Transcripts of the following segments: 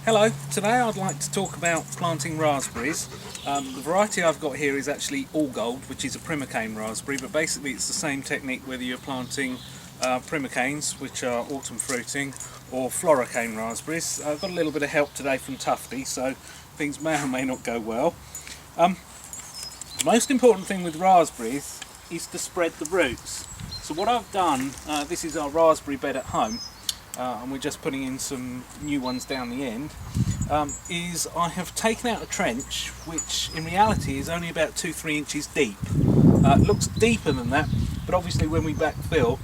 Hello, today I'd like to talk about planting raspberries. The variety I've got here is actually All Gold, which is a primocane raspberry, but basically it's the same technique whether you're planting primocanes, which are autumn fruiting, or floricane raspberries. I've got a little bit of help today from Tufty, so things may or may not go well. The most important thing with raspberries is to spread the roots. So what I've done, this is our raspberry bed at home, and we're just putting in some new ones down the end, is I have taken out a trench which in reality is only about 2-3 inches deep. It looks deeper than that, but obviously when we backfill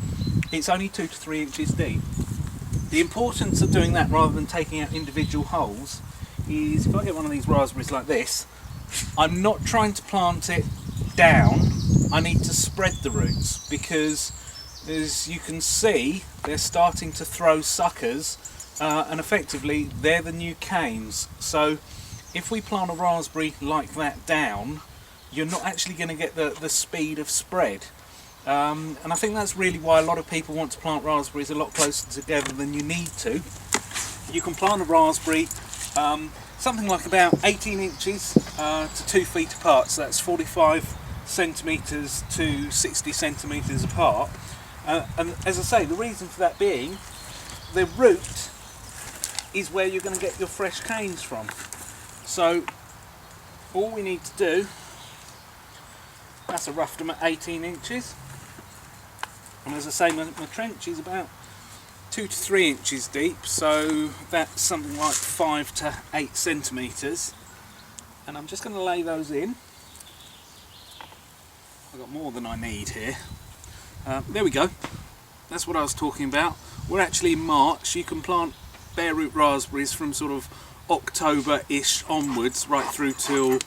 it's only 2 to 3 inches deep. The importance of doing that rather than taking out individual holes is, if I get one of these raspberries like this, I'm not trying to plant it down, I need to spread the roots, because as you can see they're starting to throw suckers, and effectively they're the new canes. So if we plant a raspberry like that down, you're not actually going to get the speed of spread, and I think that's really why a lot of people want to plant raspberries a lot closer together than you need to. You can plant a raspberry something like about 18 inches to 2 feet apart, so that's 45 centimetres to 60 centimetres apart. And as I say, the reason for that being, the root is where you're going to get your fresh canes from. So all we need to do, that's a rough them at 18 inches, and as I say, my trench is about 2 to 3 inches deep, so that's something like 5 to 8 centimetres, and I'm just going to lay those in. I've got more than I need here. There we go, that's what I was talking about. We're actually in March. You can plant bare root raspberries from sort of October-ish onwards right through till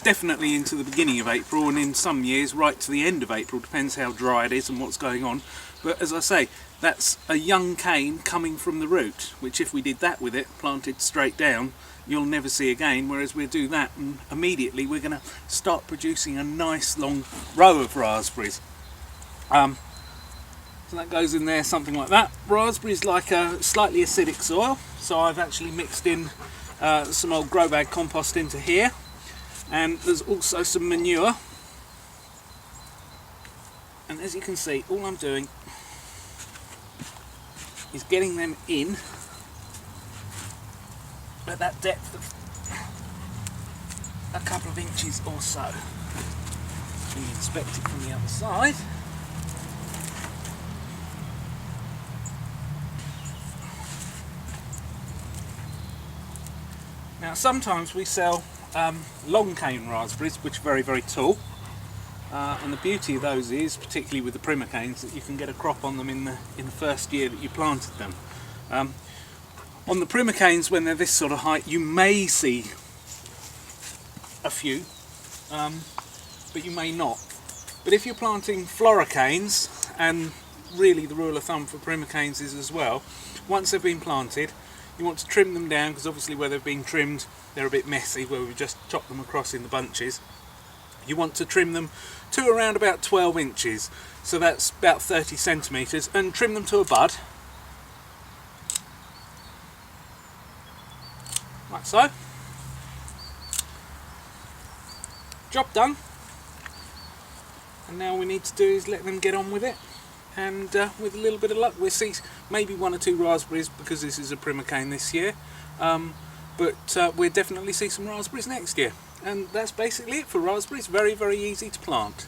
definitely into the beginning of April, and in some years right to the end of April, depends how dry it is and what's going on. But as I say, that's a young cane coming from the root, which if we did that with it, planted straight down, you'll never see again, whereas we'll do that and immediately we're going to start producing a nice long row of raspberries. So that goes in there, something like that. Raspberries like a slightly acidic soil, so I've actually mixed in some old grow bag compost into here, and there's also some manure. And as you can see, all I'm doing is getting them in at that depth of a couple of inches or so. We inspect it from the other side. Now sometimes we sell long cane raspberries, which are very, very tall, and the beauty of those is, particularly with the primocanes, that you can get a crop on them in the first year that you planted them. On the primocanes, when they're this sort of height, you may see a few, but you may not. But if you're planting floricanes, and really the rule of thumb for primocanes is as well, once they've been planted, you want to trim them down, because obviously where they've been trimmed they're a bit messy, where we've just chopped them across in the bunches. You want to trim them to around about 12 inches, so that's about 30 centimetres, and trim them to a bud, like so. Job done, and now all we need to do is let them get on with it, and with a little bit of luck we'll see maybe 1 or 2 raspberries, because this is a primocane this year, but we'll definitely see some raspberries next year. And that's basically it for raspberries. Very, very easy to plant.